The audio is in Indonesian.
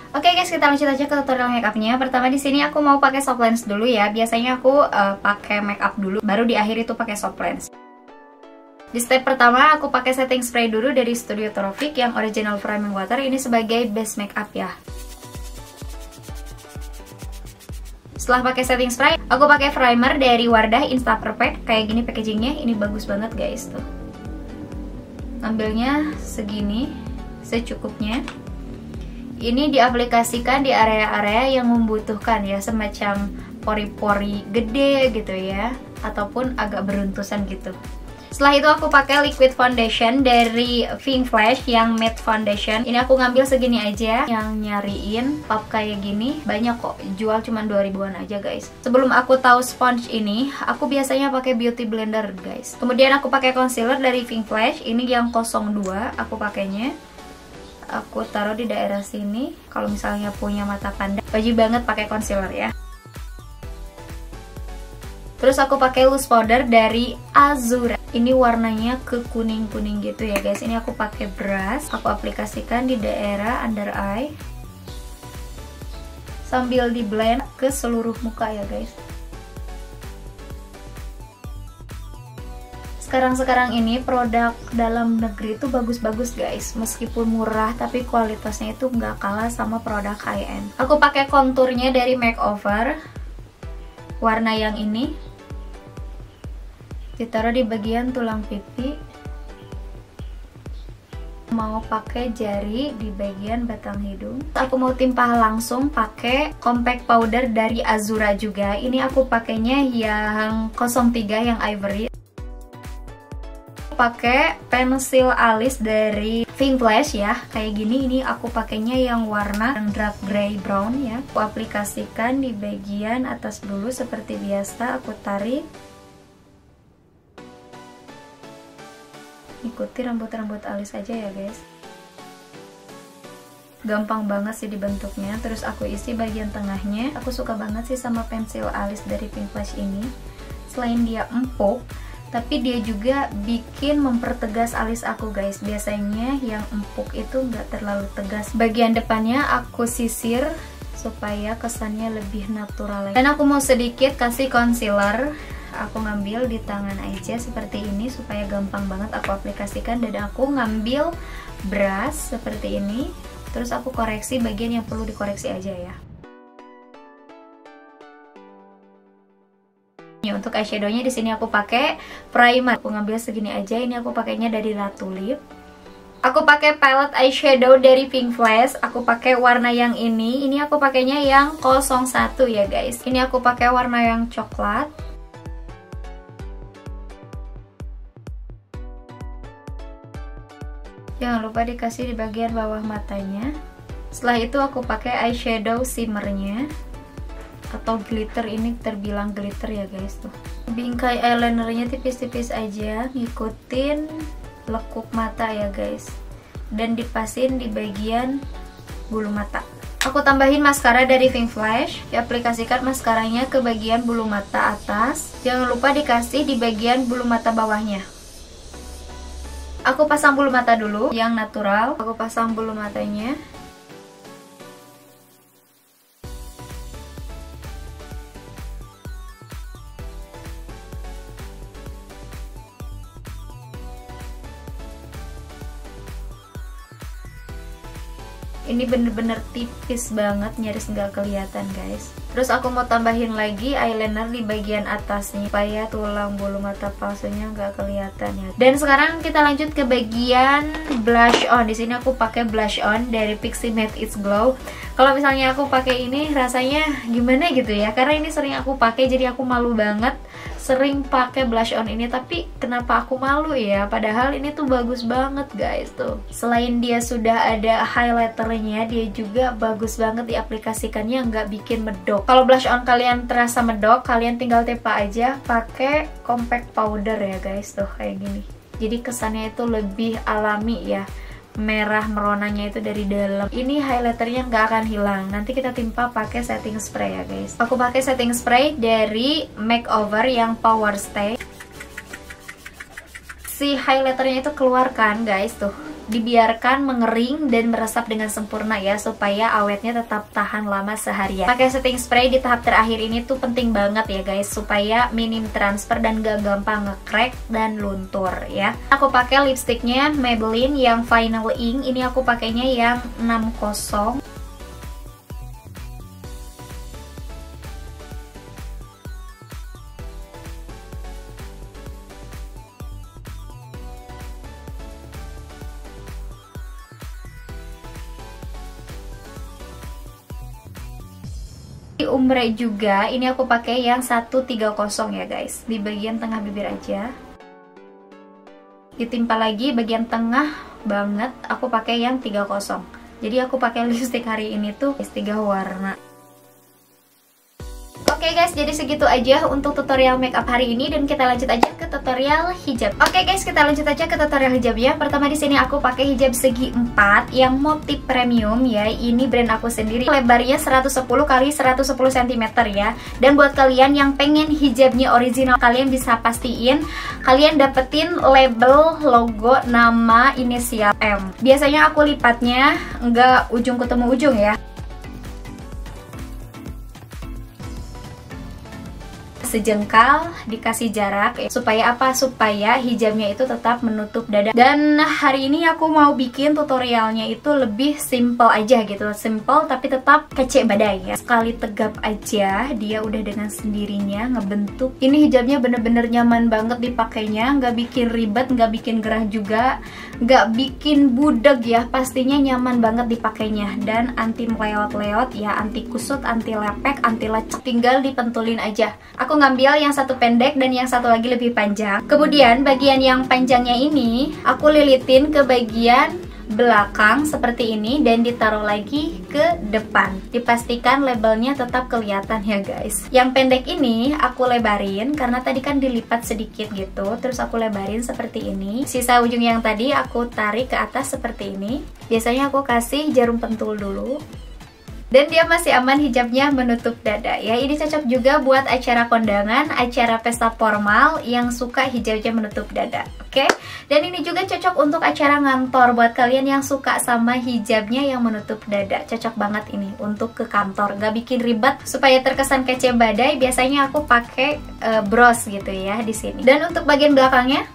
Oke guys, kita lanjut aja ke tutorial makeupnya. Pertama di sini aku mau pakai soft lens dulu ya. Biasanya aku pakai makeup dulu, baru di akhir itu pakai soft lens. Di step pertama aku pakai setting spray dulu dari Studio Tropik yang original priming water. Ini sebagai base makeup ya. Setelah pakai setting spray, aku pakai primer dari Wardah Insta Perfect. Kayak gini packagingnya, ini bagus banget guys tuh. Ambilnya segini, secukupnya. Ini diaplikasikan di area-area yang membutuhkan ya, semacam pori-pori gede gitu ya, ataupun agak beruntusan gitu. Setelah itu aku pakai liquid foundation dari Pink Flash yang matte foundation. Ini aku ngambil segini aja, yang nyariin pop kayak gini banyak kok, jual cuma 2000-an aja guys. Sebelum aku tahu sponge ini, aku biasanya pakai beauty blender guys. Kemudian aku pakai concealer dari Pink Flash, ini yang 02 aku pakainya. Aku taruh di daerah sini. Kalau misalnya punya mata panda, wajib banget pakai concealer ya. Terus aku pakai loose powder dari Azura. Ini warnanya ke kuning-kuning gitu ya guys. Ini aku pakai brush, aku aplikasikan di daerah under eye sambil di blend ke seluruh muka ya guys. Sekarang ini produk dalam negeri itu bagus-bagus guys. Meskipun murah tapi kualitasnya itu nggak kalah sama produk high end. Aku pakai konturnya dari Makeover, warna yang ini. Ditaruh di bagian tulang pipi. Mau pakai jari di bagian batang hidung. Aku mau timpah langsung pakai compact powder dari Azura juga. Ini aku pakainya yang 03 yang ivory. Pakai pensil alis dari Pink Flash ya, kayak gini. Ini aku pakainya yang warna yang dark gray brown ya. Aku aplikasikan di bagian atas dulu seperti biasa. Aku tarik, ikuti rambut-rambut alis aja ya guys. Gampang banget sih dibentuknya. Terus aku isi bagian tengahnya. Aku suka banget sih sama pensil alis dari Pink Flash ini. Selain dia empuk, tapi dia juga bikin mempertegas alis aku guys. Biasanya yang empuk itu nggak terlalu tegas. Bagian depannya aku sisir supaya kesannya lebih natural. Dan aku mau sedikit kasih concealer. Aku ngambil di tangan aja seperti ini supaya gampang banget aku aplikasikan. Dan aku ngambil brush seperti ini. Terus aku koreksi bagian yang perlu dikoreksi aja ya. Untuk eyeshadownya di sini aku pakai primer. Aku ngambil segini aja. Ini aku pakainya dari Ratu Lip. Aku pakai palette eyeshadow dari Pink Flash. Aku pakai warna yang ini. Ini aku pakainya yang 01 ya guys. Ini aku pakai warna yang coklat. Jangan lupa dikasih di bagian bawah matanya. Setelah itu aku pakai eyeshadow shimmernya atau glitter. Ini terbilang glitter ya guys tuh. Bingkai eyelinernya tipis-tipis aja, ngikutin lekuk mata ya guys, dan dipasin di bagian bulu mata. Aku tambahin maskara dari Pink Flash. Diaplikasikan maskaranya ke bagian bulu mata atas. Jangan lupa dikasih di bagian bulu mata bawahnya. Aku pasang bulu mata dulu yang natural. Aku pasang bulu matanya. Ini bener-bener tipis banget, nyaris nggak kelihatan guys. Terus aku mau tambahin lagi eyeliner di bagian atasnya supaya tulang bulu mata palsunya nggak kelihatan ya. Dan sekarang kita lanjut ke bagian blush on. Di sini aku pakai blush on dari Pixi Matte It's Glow. Kalau misalnya aku pakai ini rasanya gimana gitu ya, karena ini sering aku pakai jadi aku malu banget sering pakai blush on ini. Tapi kenapa aku malu ya, padahal ini tuh bagus banget guys tuh. Selain dia sudah ada highlighternya, dia juga bagus banget diaplikasikannya, nggak bikin medok. Kalau blush on kalian terasa medok, kalian tinggal tepa aja pakai compact powder ya guys tuh, kayak gini. Jadi kesannya itu lebih alami ya, merah meronanya itu dari dalam. Ini highlighternya nggak akan hilang. Nanti kita timpa pakai setting spray ya guys. Aku pakai setting spray dari Makeover yang Power Stay. Si highlighternya itu keluar kan guys tuh. dibiarkan mengering dan meresap dengan sempurna ya, supaya awetnya tetap tahan lama seharian. Pakai setting spray di tahap terakhir ini tuh penting banget ya guys, supaya minim transfer dan gak gampang nge-crack dan luntur ya. Aku pakai lipstiknya Maybelline yang Final Ink, ini aku pakainya yang 60. Ombre juga, ini aku pakai yang 130 ya guys, di bagian tengah bibir aja. Ditimpa lagi bagian tengah banget, aku pakai yang 30. Jadi aku pakai lipstick hari ini tuh 3 warna. Oke guys, jadi segitu aja untuk tutorial makeup hari ini, dan kita lanjut aja ke tutorial hijab. Oke guys, kita lanjut aja ke tutorial hijabnya. Pertama di sini aku pakai hijab segi 4 yang motif premium ya. Ini brand aku sendiri. Lebarnya 110 x 110 cm ya. Dan buat kalian yang pengen hijabnya original, kalian bisa pastiin kalian dapetin label logo nama inisial M. Biasanya aku lipatnya nggak ujung ketemu ujung ya, sejengkal, dikasih jarak ya. Supaya apa? Supaya hijabnya itu tetap menutup dada. Dan hari ini aku mau bikin tutorialnya itu lebih simple aja gitu, simple tapi tetap kece badai ya. Sekali tegap aja dia udah dengan sendirinya ngebentuk. Ini hijabnya bener-bener nyaman banget dipakainya, nggak bikin ribet, nggak bikin gerah juga, nggak bikin budeg ya. Pastinya nyaman banget dipakainya, dan anti meleot-leot ya, anti kusut, anti lepek, anti lecek. Tinggal dipentulin aja. Aku ngambil yang satu pendek dan yang satu lagi lebih panjang. Kemudian bagian yang panjangnya ini aku lilitin ke bagian belakang seperti ini dan ditaruh lagi ke depan. Dipastikan labelnya tetap kelihatan ya guys. Yang pendek ini aku lebarin karena tadi kan dilipat sedikit gitu, terus aku lebarin seperti ini. Sisa ujung yang tadi aku tarik ke atas seperti ini. Biasanya aku kasih jarum pentul dulu. Dan dia masih aman hijabnya menutup dada ya. Ini cocok juga buat acara kondangan, acara pesta formal yang suka hijabnya menutup dada. Oke? Dan ini juga cocok untuk acara ngantor, buat kalian yang suka sama hijabnya yang menutup dada. Cocok banget ini untuk ke kantor, gak bikin ribet. Supaya terkesan kece badai, biasanya aku pakai bros gitu ya di sini. Dan untuk bagian belakangnya